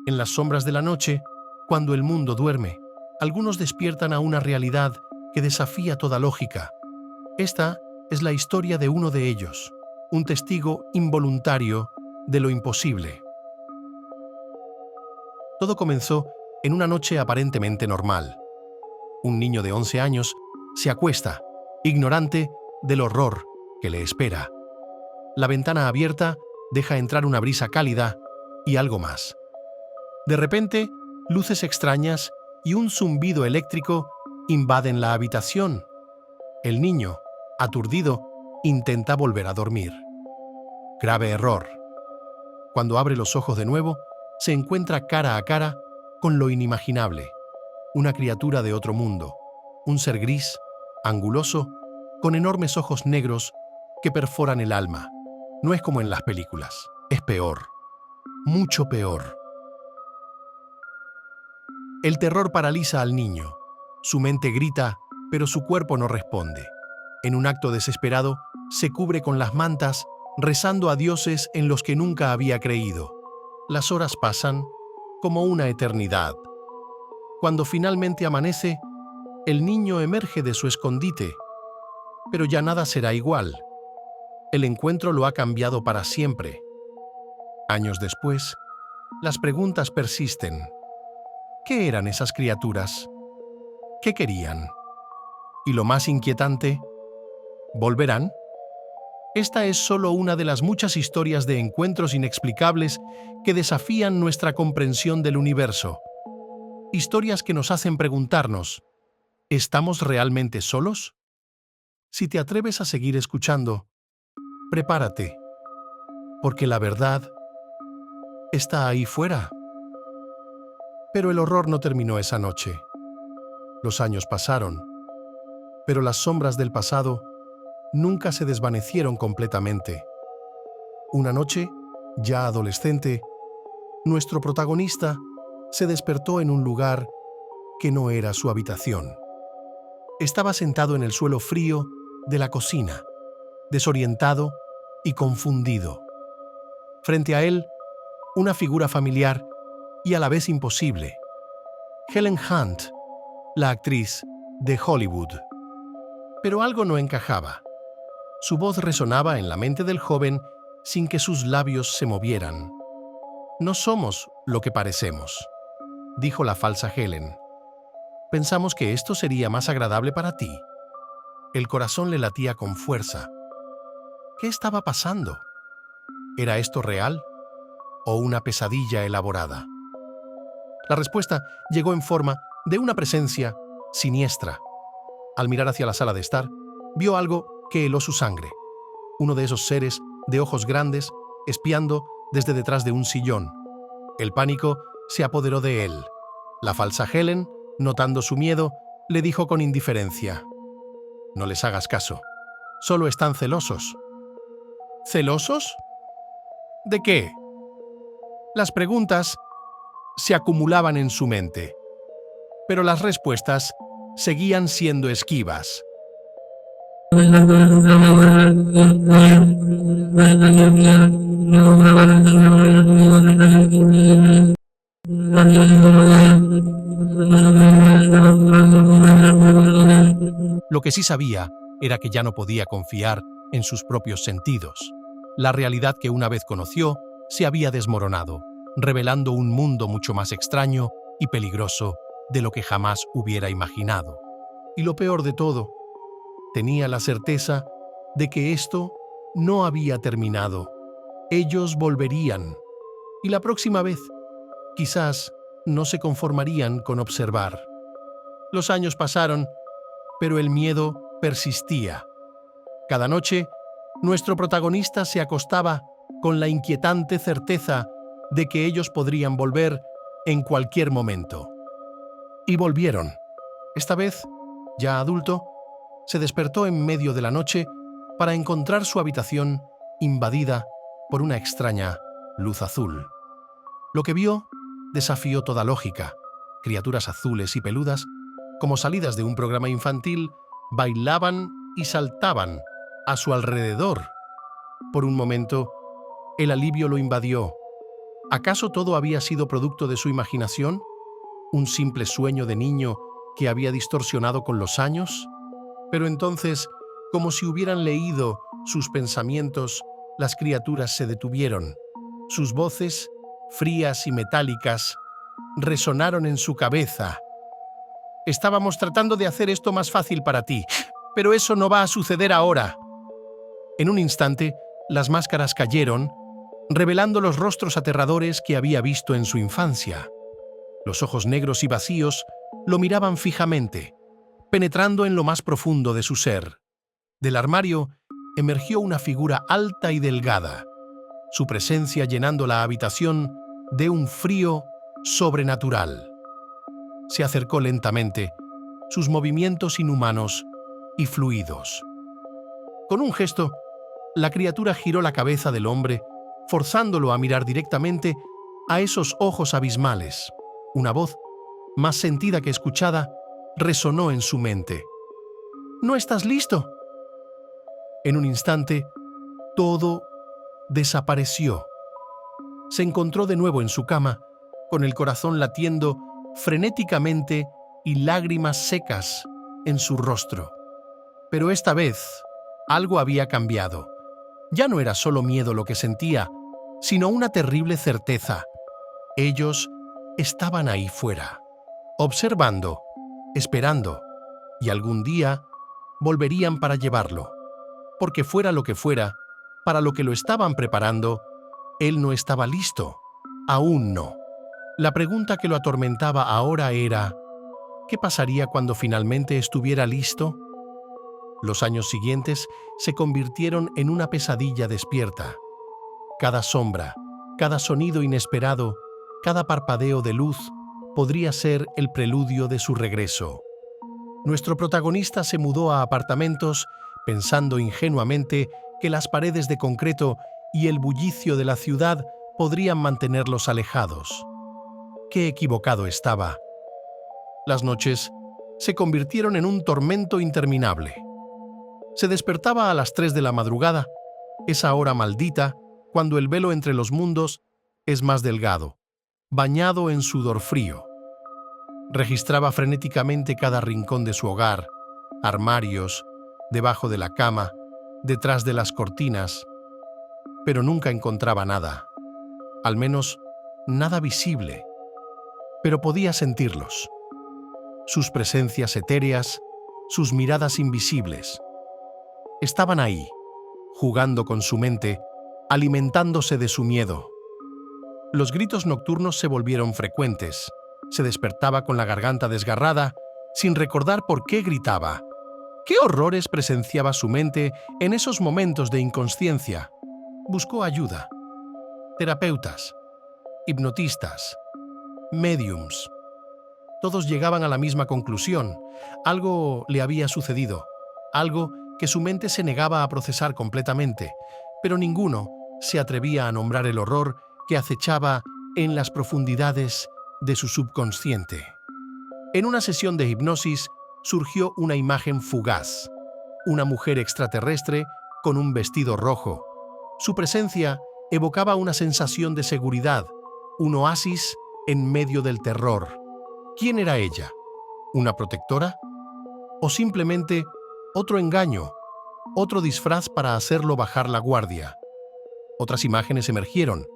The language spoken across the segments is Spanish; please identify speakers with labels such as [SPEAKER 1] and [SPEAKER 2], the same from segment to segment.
[SPEAKER 1] En las sombras de la noche, cuando el mundo duerme, algunos despiertan a una realidad que desafía toda lógica. Esta es la historia de uno de ellos, un testigo involuntario de lo imposible. Todo comenzó en una noche aparentemente normal. Un niño de 11 años se acuesta, ignorante del horror que le espera. La ventana abierta deja entrar una brisa cálida y algo más. De repente, luces extrañas y un zumbido eléctrico invaden la habitación. El niño, aturdido, intenta volver a dormir. Grave error. Cuando abre los ojos de nuevo, se encuentra cara a cara con lo inimaginable. Una criatura de otro mundo, un ser gris, anguloso, con enormes ojos negros que perforan el alma. No es como en las películas, es peor, mucho peor. El terror paraliza al niño. Su mente grita, pero su cuerpo no responde. En un acto desesperado, se cubre con las mantas, rezando a dioses en los que nunca había creído. Las horas pasan como una eternidad. Cuando finalmente amanece, el niño emerge de su escondite, pero ya nada será igual. El encuentro lo ha cambiado para siempre. Años después, las preguntas persisten. ¿Qué eran esas criaturas? ¿Qué querían? Y lo más inquietante, ¿volverán? Esta es solo una de las muchas historias de encuentros inexplicables que desafían nuestra comprensión del universo. Historias que nos hacen preguntarnos, ¿estamos realmente solos? Si te atreves a seguir escuchando, prepárate, porque la verdad está ahí fuera. Pero el horror no terminó esa noche. Los años pasaron, pero las sombras del pasado nunca se desvanecieron completamente. Una noche, ya adolescente, nuestro protagonista se despertó en un lugar que no era su habitación. Estaba sentado en el suelo frío de la cocina, desorientado y confundido. Frente a él, una figura familiar y a la vez imposible. Helen Hunt, la actriz de Hollywood. Pero algo no encajaba. Su voz resonaba en la mente del joven sin que sus labios se movieran. «No somos lo que parecemos», dijo la falsa Helen. «Pensamos que esto sería más agradable para ti». El corazón le latía con fuerza. ¿Qué estaba pasando? ¿Era esto real o una pesadilla elaborada? La respuesta llegó en forma de una presencia siniestra. Al mirar hacia la sala de estar, vio algo que heló su sangre. Uno de esos seres de ojos grandes, espiando desde detrás de un sillón. El pánico se apoderó de él. La falsa Helen, notando su miedo, le dijo con indiferencia: «No les hagas caso. Solo están celosos». ¿Celosos? ¿De qué? Las preguntas se acumulaban en su mente, pero las respuestas seguían siendo esquivas. Lo que sí sabía era que ya no podía confiar en sus propios sentidos. La realidad que una vez conoció se había desmoronado, revelando un mundo mucho más extraño y peligroso de lo que jamás hubiera imaginado. Y lo peor de todo, tenía la certeza de que esto no había terminado. Ellos volverían, y la próxima vez, quizás no se conformarían con observar. Los años pasaron, pero el miedo persistía. Cada noche, nuestro protagonista se acostaba con la inquietante certeza de que ellos podrían volver en cualquier momento. Y volvieron. Esta vez, ya adulto, se despertó en medio de la noche para encontrar su habitación invadida por una extraña luz azul. Lo que vio desafió toda lógica. Criaturas azules y peludas, como salidas de un programa infantil, bailaban y saltaban a su alrededor. Por un momento, el alivio lo invadió. ¿Acaso todo había sido producto de su imaginación? ¿Un simple sueño de niño que había distorsionado con los años? Pero entonces, como si hubieran leído sus pensamientos, las criaturas se detuvieron. Sus voces, frías y metálicas, resonaron en su cabeza. Estábamos tratando de hacer esto más fácil para ti, pero eso no va a suceder ahora. En un instante, las máscaras cayeron, revelando los rostros aterradores que había visto en su infancia. Los ojos negros y vacíos lo miraban fijamente, penetrando en lo más profundo de su ser. Del armario emergió una figura alta y delgada, su presencia llenando la habitación de un frío sobrenatural. Se acercó lentamente, sus movimientos inhumanos y fluidos. Con un gesto, la criatura giró la cabeza del hombre, forzándolo a mirar directamente a esos ojos abismales. Una voz, más sentida que escuchada, resonó en su mente. «¿No estás listo?» En un instante, todo desapareció. Se encontró de nuevo en su cama, con el corazón latiendo frenéticamente y lágrimas secas en su rostro. Pero esta vez, algo había cambiado. Ya no era solo miedo lo que sentía, sino una terrible certeza. Ellos estaban ahí fuera, observando, esperando, y algún día volverían para llevarlo. Porque fuera lo que fuera, para lo que lo estaban preparando, él no estaba listo. Aún no. La pregunta que lo atormentaba ahora era, ¿qué pasaría cuando finalmente estuviera listo? Los años siguientes se convirtieron en una pesadilla despierta. Cada sombra, cada sonido inesperado, cada parpadeo de luz podría ser el preludio de su regreso. Nuestro protagonista se mudó a apartamentos pensando ingenuamente que las paredes de concreto y el bullicio de la ciudad podrían mantenerlos alejados. ¡Qué equivocado estaba! Las noches se convirtieron en un tormento interminable. Se despertaba a las 3 de la madrugada, esa hora maldita, cuando el velo entre los mundos es más delgado, bañado en sudor frío. Registraba frenéticamente cada rincón de su hogar, armarios, debajo de la cama, detrás de las cortinas, pero nunca encontraba nada, al menos nada visible, pero podía sentirlos. Sus presencias etéreas, sus miradas invisibles. Estaban ahí, jugando con su mente, alimentándose de su miedo. Los gritos nocturnos se volvieron frecuentes. Se despertaba con la garganta desgarrada, sin recordar por qué gritaba. ¿Qué horrores presenciaba su mente en esos momentos de inconsciencia? Buscó ayuda. Terapeutas, hipnotistas, médiums. Todos llegaban a la misma conclusión. Algo le había sucedido, algo que su mente se negaba a procesar completamente, pero ninguno se atrevía a nombrar el horror que acechaba en las profundidades de su subconsciente. En una sesión de hipnosis surgió una imagen fugaz, una mujer extraterrestre con un vestido rojo. Su presencia evocaba una sensación de seguridad, un oasis en medio del terror. ¿Quién era ella? ¿Una protectora? ¿O simplemente otro engaño, otro disfraz para hacerlo bajar la guardia? Otras imágenes emergieron.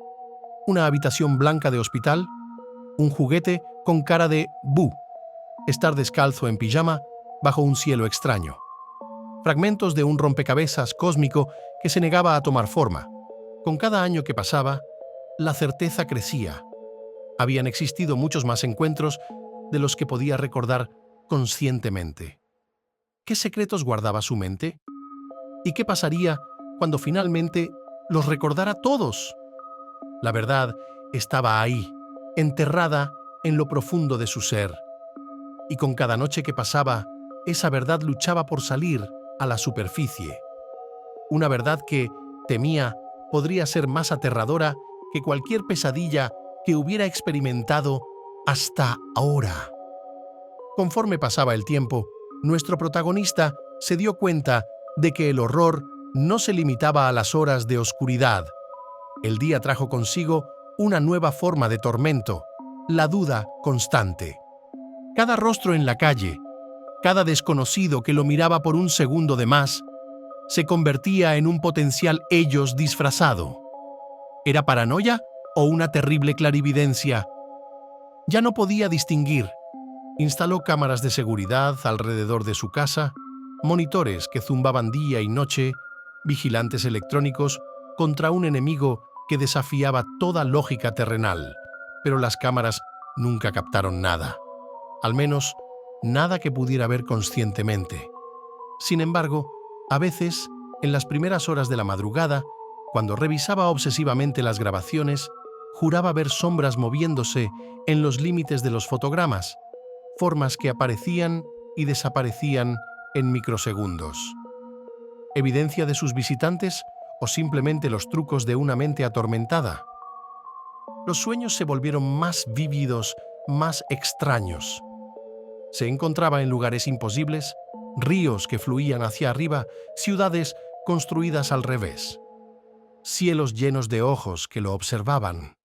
[SPEAKER 1] Una habitación blanca de hospital, un juguete con cara de Bu, estar descalzo en pijama bajo un cielo extraño. Fragmentos de un rompecabezas cósmico que se negaba a tomar forma. Con cada año que pasaba, la certeza crecía. Habían existido muchos más encuentros de los que podía recordar conscientemente. ¿Qué secretos guardaba su mente? ¿Y qué pasaría cuando finalmente los recordara todos? La verdad estaba ahí, enterrada en lo profundo de su ser. Y con cada noche que pasaba, esa verdad luchaba por salir a la superficie. Una verdad que, temía, podría ser más aterradora que cualquier pesadilla que hubiera experimentado hasta ahora. Conforme pasaba el tiempo, nuestro protagonista se dio cuenta de que el horror no se limitaba a las horas de oscuridad. El día trajo consigo una nueva forma de tormento, la duda constante. Cada rostro en la calle, cada desconocido que lo miraba por un segundo de más, se convertía en un potencial ellos disfrazado. ¿Era paranoia o una terrible clarividencia? Ya no podía distinguir. Instaló cámaras de seguridad alrededor de su casa, monitores que zumbaban día y noche, vigilantes electrónicos contra un enemigo que desafiaba toda lógica terrenal. Pero las cámaras nunca captaron nada. Al menos, nada que pudiera ver conscientemente. Sin embargo, a veces, en las primeras horas de la madrugada, cuando revisaba obsesivamente las grabaciones, juraba ver sombras moviéndose en los límites de los fotogramas, formas que aparecían y desaparecían en microsegundos. ¿Evidencia de sus visitantes o simplemente los trucos de una mente atormentada? Los sueños se volvieron más vívidos, más extraños. Se encontraba en lugares imposibles, ríos que fluían hacia arriba, ciudades construidas al revés, cielos llenos de ojos que lo observaban.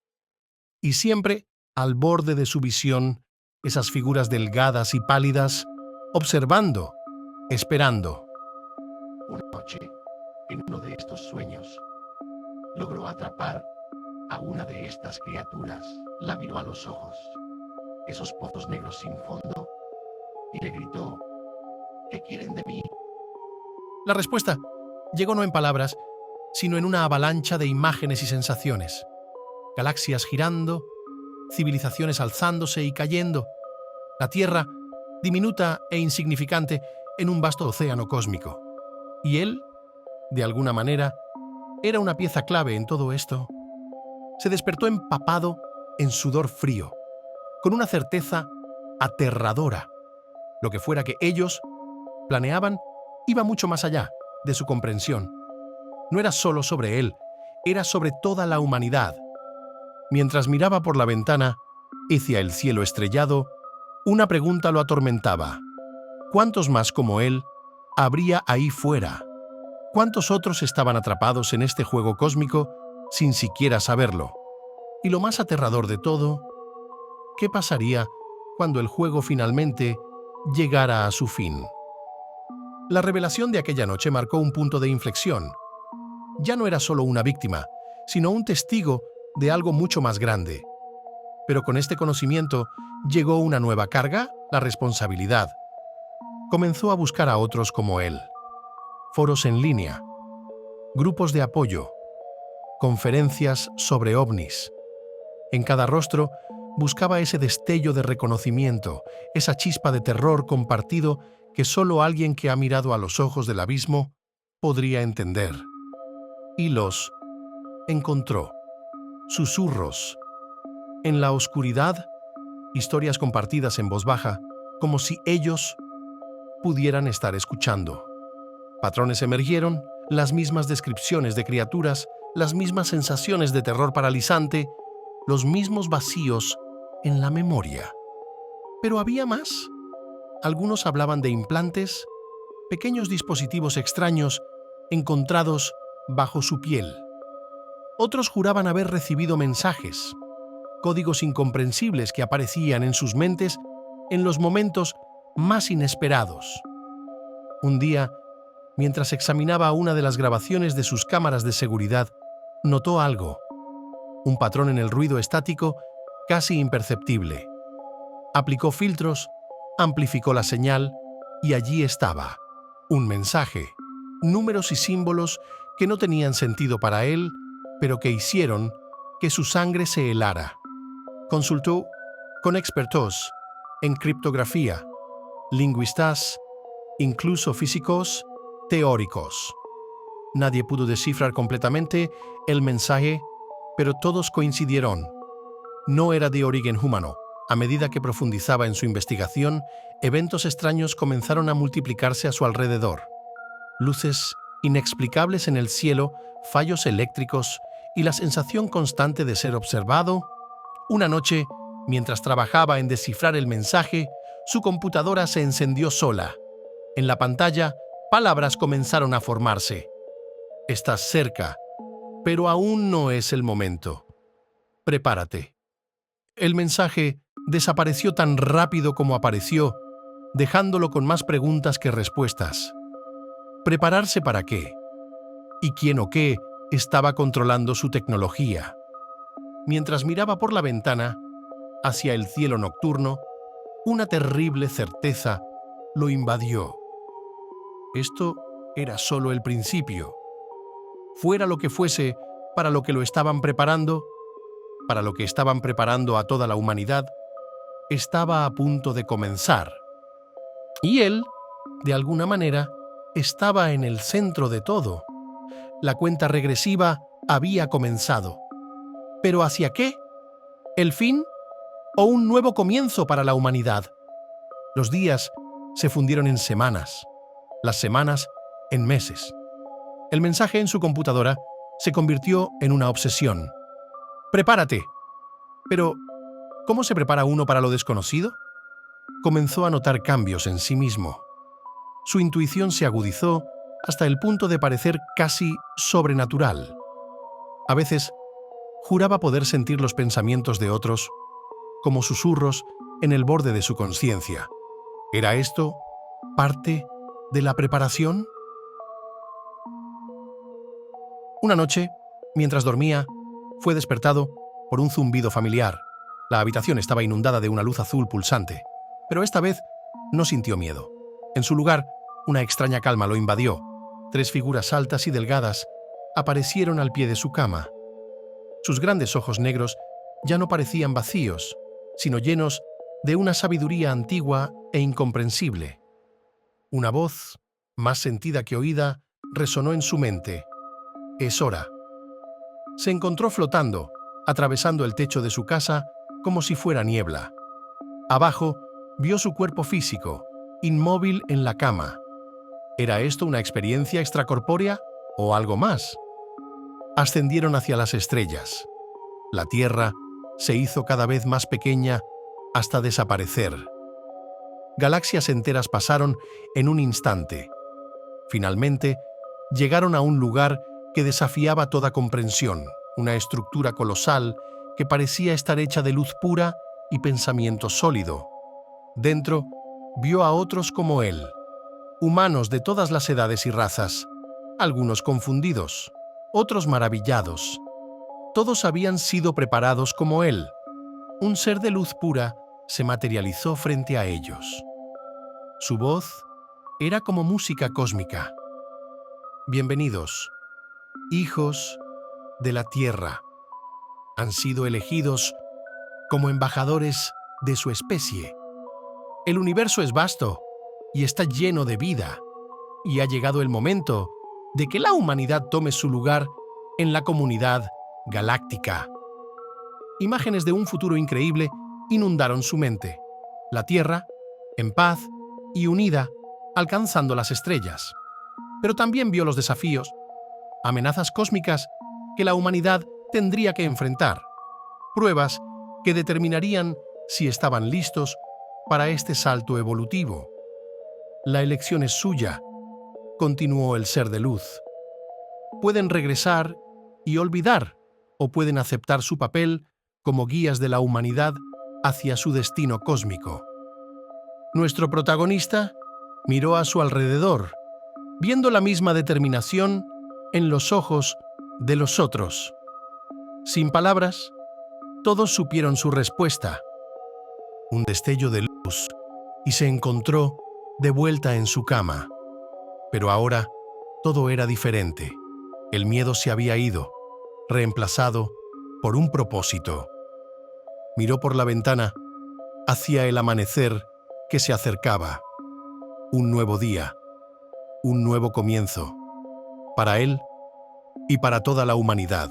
[SPEAKER 1] Y siempre, al borde de su visión, esas figuras delgadas y pálidas, observando, esperando.
[SPEAKER 2] Una noche, en uno de estos sueños, logró atrapar a una de estas criaturas. La miró a los ojos, esos pozos negros sin fondo, y le gritó: ¿qué quieren de mí?
[SPEAKER 1] La respuesta llegó no en palabras, sino en una avalancha de imágenes y sensaciones. Galaxias girando, civilizaciones alzándose y cayendo, la Tierra, diminuta e insignificante, en un vasto océano cósmico. Y él, de alguna manera, era una pieza clave en todo esto. Se despertó empapado en sudor frío, con una certeza aterradora. Lo que fuera que ellos planeaban iba mucho más allá de su comprensión. No era solo sobre él, era sobre toda la humanidad. Mientras miraba por la ventana hacia el cielo estrellado, una pregunta lo atormentaba. ¿Cuántos más como él habría ahí fuera? ¿Cuántos otros estaban atrapados en este juego cósmico sin siquiera saberlo? Y lo más aterrador de todo, ¿qué pasaría cuando el juego finalmente llegara a su fin? La revelación de aquella noche marcó un punto de inflexión. Ya no era solo una víctima, sino un testigo de algo mucho más grande. Pero con este conocimiento llegó una nueva carga, la responsabilidad. Comenzó a buscar a otros como él. Foros en línea, grupos de apoyo, conferencias sobre ovnis. En cada rostro buscaba ese destello de reconocimiento, esa chispa de terror compartido que solo alguien que ha mirado a los ojos del abismo podría entender. Y los encontró. Susurros. En la oscuridad, historias compartidas en voz baja, como si ellos pudieran estar escuchando. Patrones emergieron, las mismas descripciones de criaturas, las mismas sensaciones de terror paralizante, los mismos vacíos en la memoria. Pero había más. Algunos hablaban de implantes, pequeños dispositivos extraños encontrados bajo su piel. Otros juraban haber recibido mensajes, códigos incomprensibles que aparecían en sus mentes en los momentos más inesperados. Un día, mientras examinaba una de las grabaciones de sus cámaras de seguridad, notó algo, un patrón en el ruido estático casi imperceptible. Aplicó filtros, amplificó la señal y allí estaba, un mensaje, números y símbolos que no tenían sentido para él, pero que hicieron que su sangre se helara. Consultó con expertos en criptografía, lingüistas, incluso físicos teóricos. Nadie pudo descifrar completamente el mensaje, pero todos coincidieron. No era de origen humano. A medida que profundizaba en su investigación, eventos extraños comenzaron a multiplicarse a su alrededor. Luces inexplicables en el cielo, fallos eléctricos y la sensación constante de ser observado. Una noche, mientras trabajaba en descifrar el mensaje, su computadora se encendió sola. En la pantalla, palabras comenzaron a formarse. Estás cerca, pero aún no es el momento. prepárate. El mensaje desapareció tan rápido como apareció, dejándolo con más preguntas que respuestas. ¿Prepararse para qué? ¿Y quién o qué estaba controlando su tecnología? Mientras miraba por la ventana, hacia el cielo nocturno, una terrible certeza lo invadió. Esto era solo el principio. Fuera lo que fuese para lo que lo estaban preparando, para lo que estaban preparando a toda la humanidad, estaba a punto de comenzar. Y él, de alguna manera, estaba en el centro de todo. La cuenta regresiva había comenzado. ¿Pero hacia qué? ¿El fin o un nuevo comienzo para la humanidad? Los días se fundieron en semanas, las semanas en meses. El mensaje en su computadora se convirtió en una obsesión. ¡Prepárate! Pero, ¿cómo se prepara uno para lo desconocido? Comenzó a notar cambios en sí mismo. Su intuición se agudizó hasta el punto de parecer casi sobrenatural. A veces, juraba poder sentir los pensamientos de otros como susurros en el borde de su conciencia. ¿Era esto parte de la preparación? Una noche, mientras dormía, fue despertado por un zumbido familiar. La habitación estaba inundada de una luz azul pulsante, pero esta vez no sintió miedo. En su lugar, una extraña calma lo invadió. 3 figuras altas y delgadas aparecieron al pie de su cama. Sus grandes ojos negros ya no parecían vacíos, sino llenos de una sabiduría antigua e incomprensible. Una voz, más sentida que oída, resonó en su mente. «Es hora». Se encontró flotando, atravesando el techo de su casa como si fuera niebla. Abajo, vio su cuerpo físico, inmóvil en la cama. ¿Era esto una experiencia extracorpórea o algo más? Ascendieron hacia las estrellas. La Tierra se hizo cada vez más pequeña hasta desaparecer. Galaxias enteras pasaron en un instante. Finalmente, llegaron a un lugar que desafiaba toda comprensión, una estructura colosal que parecía estar hecha de luz pura y pensamiento sólido. Dentro, vio a otros como él, humanos de todas las edades y razas, algunos confundidos, otros maravillados. Todos habían sido preparados como él. Un ser de luz pura se materializó frente a ellos. Su voz era como música cósmica. Bienvenidos, hijos de la Tierra. Han sido elegidos como embajadores de su especie. El universo es vasto y está lleno de vida, y ha llegado el momento de que la humanidad tome su lugar en la comunidad galáctica. Imágenes de un futuro increíble inundaron su mente. La Tierra, en paz y unida, alcanzando las estrellas. Pero también vio los desafíos, amenazas cósmicas que la humanidad tendría que enfrentar, pruebas que determinarían si estaban listos para este salto evolutivo. La elección es suya, continuó el ser de luz. Pueden regresar y olvidar, o pueden aceptar su papel como guías de la humanidad hacia su destino cósmico. Nuestro protagonista miró a su alrededor, viendo la misma determinación en los ojos de los otros. Sin palabras, todos supieron su respuesta. Un destello de luz, y se encontró de vuelta en su cama. Pero ahora todo era diferente. El miedo se había ido, reemplazado por un propósito. Miró por la ventana hacia el amanecer que se acercaba. Un nuevo día, un nuevo comienzo, para él y para toda la humanidad.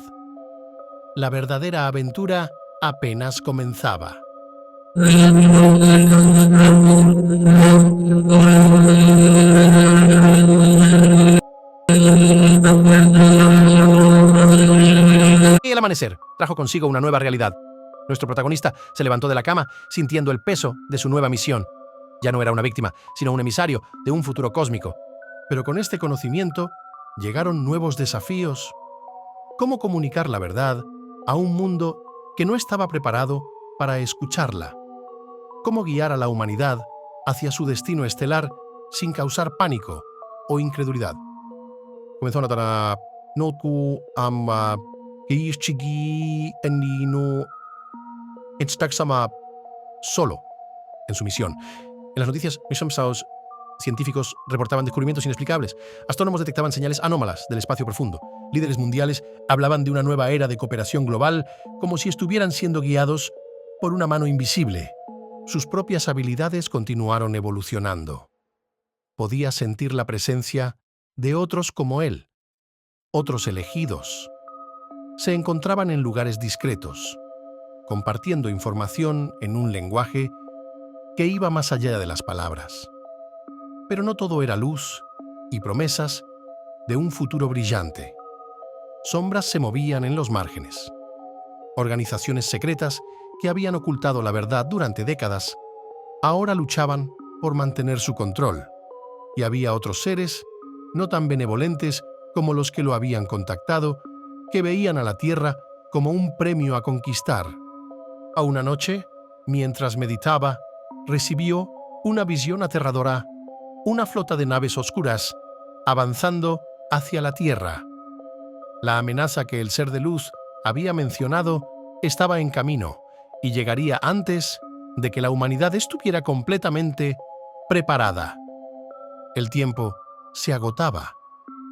[SPEAKER 1] La verdadera aventura apenas comenzaba. Y el amanecer trajo consigo una nueva realidad. Nuestro protagonista se levantó de la cama sintiendo el peso de su nueva misión. Ya no era una víctima, sino un emisario de un futuro cósmico. Pero con este conocimiento llegaron nuevos desafíos. ¿Cómo comunicar la verdad a un mundo que no estaba preparado para escucharla. ¿Cómo guiar a la humanidad hacia su destino estelar sin causar pánico o incredulidad? Comenzó a notar a Notku Amba Kiishigi Enino Enstaksama solo en su misión. En las noticias, Mishamsaos científicos reportaban descubrimientos inexplicables. Astrónomos detectaban señales anómalas del espacio profundo. Líderes mundiales hablaban de una nueva era de cooperación global como si estuvieran siendo guiados por una mano invisible. Sus propias habilidades continuaron evolucionando. Podía sentir la presencia de otros como él, otros elegidos. Se encontraban en lugares discretos, compartiendo información en un lenguaje que iba más allá de las palabras. Pero no todo era luz y promesas de un futuro brillante. Sombras se movían en los márgenes. Organizaciones secretas que habían ocultado la verdad durante décadas, ahora luchaban por mantener su control. Y había otros seres, no tan benevolentes como los que lo habían contactado, que veían a la Tierra como un premio a conquistar. A una noche, mientras meditaba, recibió una visión aterradora, una flota de naves oscuras avanzando hacia la Tierra. La amenaza que el ser de luz había mencionado estaba en camino y llegaría antes de que la humanidad estuviera completamente preparada. El tiempo se agotaba.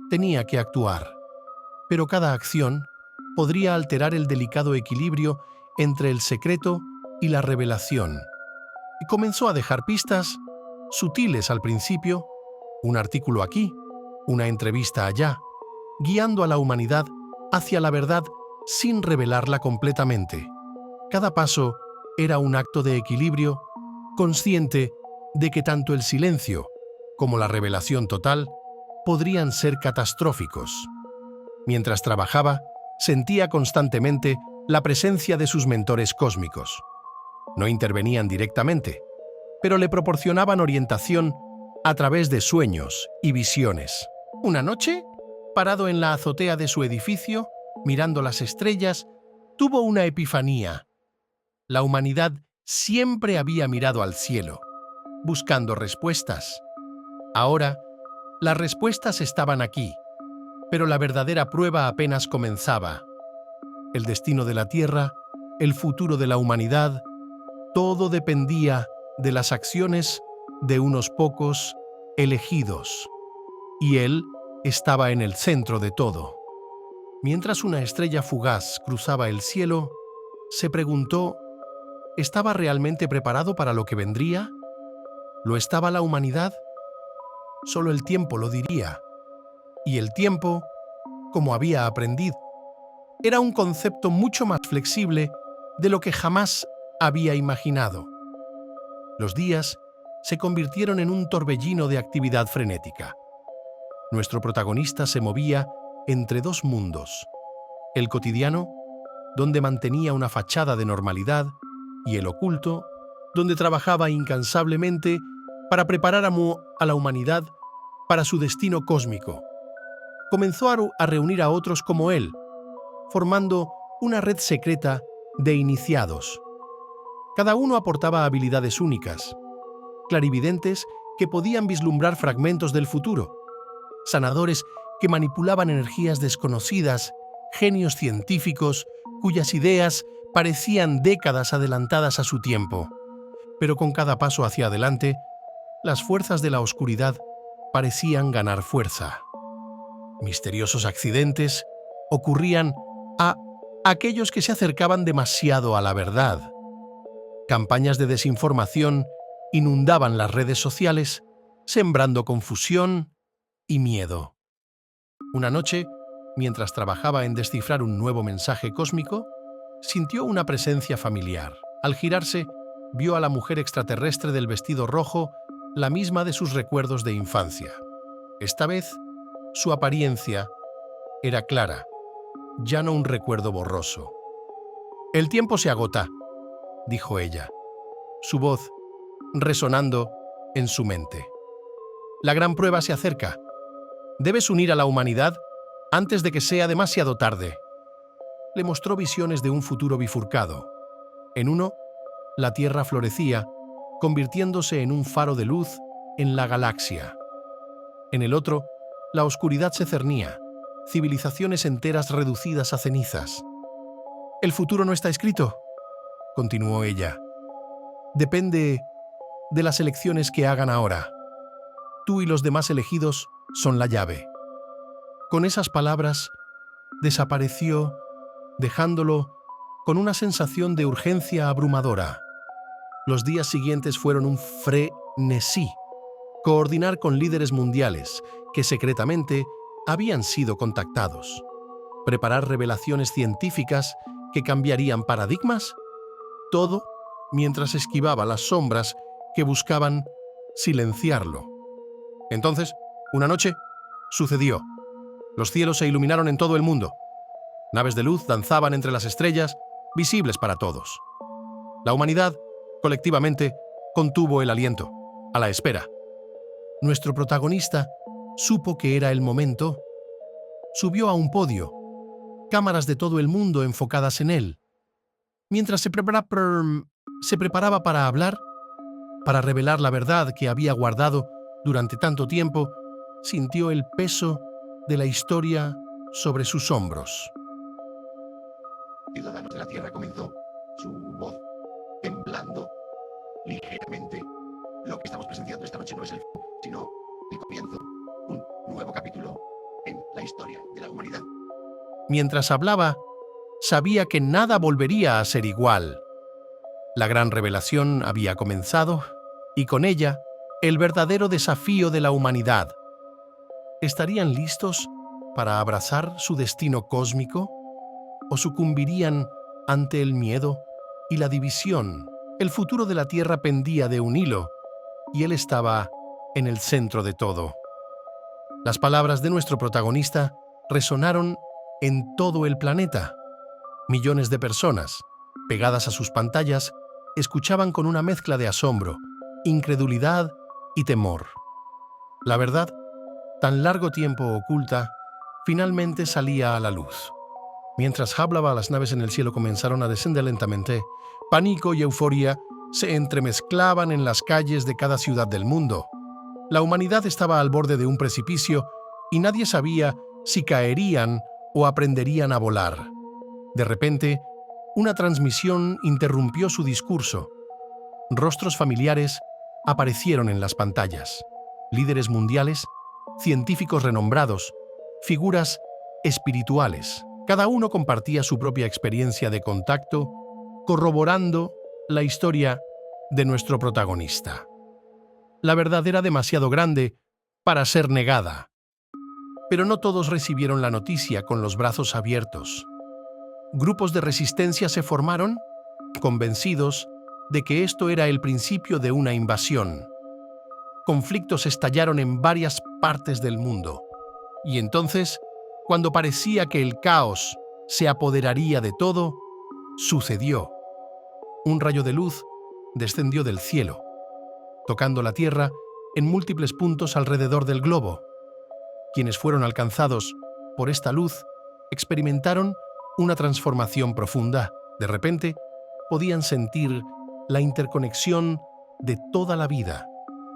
[SPEAKER 1] Tenía que actuar. Pero cada acción podría alterar el delicado equilibrio entre el secreto y la revelación. Y comenzó a dejar pistas, sutiles al principio, un artículo aquí, una entrevista allá, guiando a la humanidad hacia la verdad sin revelarla completamente. Cada paso era un acto de equilibrio, consciente de que tanto el silencio como la revelación total podrían ser catastróficos. Mientras trabajaba, sentía constantemente la presencia de sus mentores cósmicos. No intervenían directamente, pero le proporcionaban orientación a través de sueños y visiones. Una noche, parado en la azotea de su edificio, mirando las estrellas, tuvo una epifanía. La humanidad siempre había mirado al cielo, buscando respuestas. Ahora, las respuestas estaban aquí, pero la verdadera prueba apenas comenzaba. El destino de la Tierra, el futuro de la humanidad, todo dependía de las acciones de unos pocos elegidos. Y él estaba en el centro de todo. Mientras una estrella fugaz cruzaba el cielo, se preguntó, ¿estaba realmente preparado para lo que vendría? ¿Lo estaba la humanidad? Solo el tiempo lo diría. Y el tiempo, como había aprendido, era un concepto mucho más flexible de lo que jamás había imaginado. Los días se convirtieron en un torbellino de actividad frenética. Nuestro protagonista se movía entre dos mundos: el cotidiano, donde mantenía una fachada de normalidad, y el oculto, donde trabajaba incansablemente para preparar a la humanidad para su destino cósmico. Comenzó a reunir a otros como él, formando una red secreta de iniciados. Cada uno aportaba habilidades únicas, clarividentes que podían vislumbrar fragmentos del futuro, sanadores que manipulaban energías desconocidas, genios científicos cuyas ideas parecían décadas adelantadas a su tiempo. Pero con cada paso hacia adelante, las fuerzas de la oscuridad parecían ganar fuerza. Misteriosos accidentes ocurrían a aquellos que se acercaban demasiado a la verdad. Campañas de desinformación inundaban las redes sociales, sembrando confusión y miedo. Una noche, mientras trabajaba en descifrar un nuevo mensaje cósmico, sintió una presencia familiar. Al girarse, vio a la mujer extraterrestre del vestido rojo, la misma de sus recuerdos de infancia. Esta vez, su apariencia era clara, ya no un recuerdo borroso. «El tiempo se agota», dijo ella, su voz resonando en su mente. «La gran prueba se acerca. Debes unir a la humanidad antes de que sea demasiado tarde». le mostró visiones de un futuro bifurcado. En uno, la Tierra florecía, convirtiéndose en un faro de luz en la galaxia. En el otro, la oscuridad se cernía, civilizaciones enteras reducidas a cenizas. «El futuro no está escrito», continuó ella. «Depende de las elecciones que hagan ahora. Tú y los demás elegidos son la llave». Con esas palabras, desapareció, dejándolo con una sensación de urgencia abrumadora. Los días siguientes fueron un frenesí. Coordinar con líderes mundiales que secretamente habían sido contactados. Preparar revelaciones científicas que cambiarían paradigmas. Todo mientras esquivaba las sombras que buscaban silenciarlo. Entonces, una noche, sucedió. Los cielos se iluminaron en todo el mundo. Naves de luz danzaban entre las estrellas, visibles para todos. La humanidad, colectivamente, contuvo el aliento, a la espera. Nuestro protagonista supo que era el momento. Subió a un podio, cámaras de todo el mundo enfocadas en él. Mientras se preparaba para hablar, para revelar la verdad que había guardado durante tanto tiempo, sintió el peso de la historia sobre sus hombros.
[SPEAKER 2] Ciudadanos de la Tierra, comenzó su voz, temblando ligeramente. Lo que estamos presenciando esta noche no es el fin, sino el comienzo, un nuevo capítulo en la historia de la humanidad.
[SPEAKER 1] Mientras hablaba, sabía que nada volvería a ser igual. La gran revelación había comenzado, y con ella, el verdadero desafío de la humanidad. ¿Estarían listos para abrazar su destino cósmico? ¿O sucumbirían ante el miedo y la división? El futuro de la Tierra pendía de un hilo, y él estaba en el centro de todo. Las palabras de nuestro protagonista resonaron en todo el planeta. Millones de personas, pegadas a sus pantallas, escuchaban con una mezcla de asombro, incredulidad y temor. La verdad, tan largo tiempo oculta, finalmente salía a la luz. Mientras hablaba, las naves en el cielo comenzaron a descender lentamente. Pánico y euforia se entremezclaban en las calles de cada ciudad del mundo. La humanidad estaba al borde de un precipicio y nadie sabía si caerían o aprenderían a volar. De repente, una transmisión interrumpió su discurso. Rostros familiares aparecieron en las pantallas. Líderes mundiales, científicos renombrados, figuras espirituales. Cada uno compartía su propia experiencia de contacto, corroborando la historia de nuestro protagonista. La verdad era demasiado grande para ser negada. Pero no todos recibieron la noticia con los brazos abiertos. Grupos de resistencia se formaron, convencidos de que esto era el principio de una invasión. Conflictos estallaron en varias partes del mundo. Y entonces, cuando parecía que el caos se apoderaría de todo, sucedió. Un rayo de luz descendió del cielo, tocando la Tierra en múltiples puntos alrededor del globo. Quienes fueron alcanzados por esta luz experimentaron una transformación profunda. De repente, podían sentir la interconexión de toda la vida,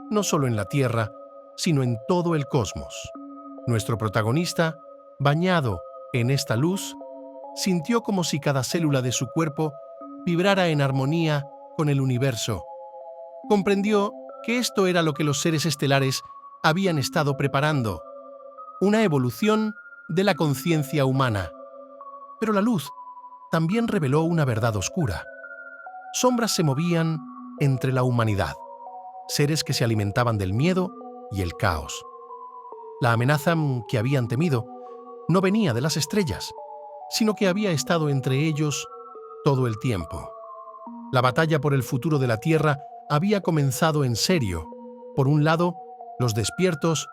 [SPEAKER 1] no solo en la Tierra, sino en todo el cosmos. Nuestro protagonista, bañado en esta luz, sintió como si cada célula de su cuerpo vibrara en armonía con el universo. Comprendió que esto era lo que los seres estelares habían estado preparando, una evolución de la conciencia humana. Pero la luz también reveló una verdad oscura. Sombras se movían entre la humanidad, seres que se alimentaban del miedo y el caos. La amenaza que habían temido no venía de las estrellas, sino que había estado entre ellos todo el tiempo. La batalla por el futuro de la Tierra había comenzado en serio. Por un lado, los despiertos,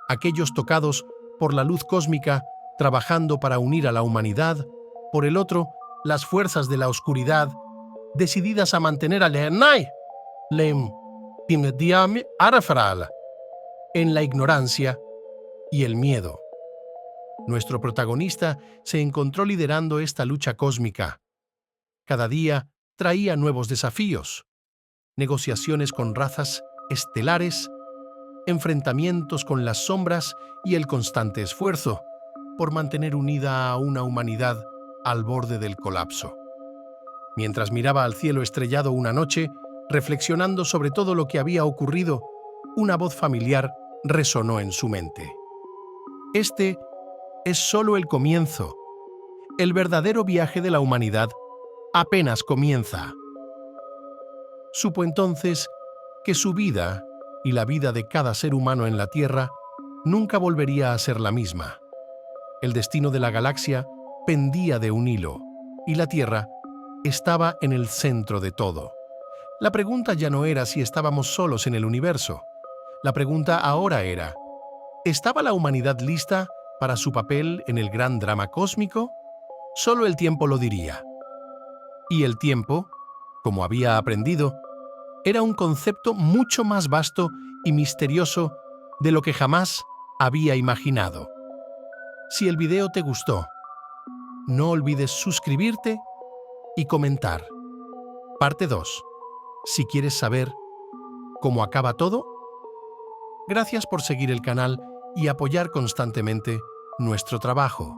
[SPEAKER 1] aquellos tocados por la luz cósmica, trabajando para unir a la humanidad. Por el otro, las fuerzas de la oscuridad, decididas a mantener a en la ignorancia y el miedo. Nuestro protagonista se encontró liderando esta lucha cósmica. Cada día traía nuevos desafíos, negociaciones con razas estelares, enfrentamientos con las sombras y el constante esfuerzo por mantener unida a una humanidad al borde del colapso. Mientras miraba al cielo estrellado una noche, reflexionando sobre todo lo que había ocurrido, una voz familiar resonó en su mente. Este es solo el comienzo. El verdadero viaje de la humanidad apenas comienza. Supo entonces que su vida y la vida de cada ser humano en la Tierra nunca volvería a ser la misma. El destino de la galaxia pendía de un hilo, y la Tierra estaba en el centro de todo. La pregunta ya no era si estábamos solos en el universo. La pregunta ahora era, ¿estaba la humanidad lista para su papel en el gran drama cósmico? Solo el tiempo lo diría. Y el tiempo, como había aprendido, era un concepto mucho más vasto y misterioso de lo que jamás había imaginado. Si el video te gustó, no olvides suscribirte y comentar. Parte 2. Si quieres saber cómo acaba todo, gracias por seguir el canal y apoyar constantemente nuestro trabajo.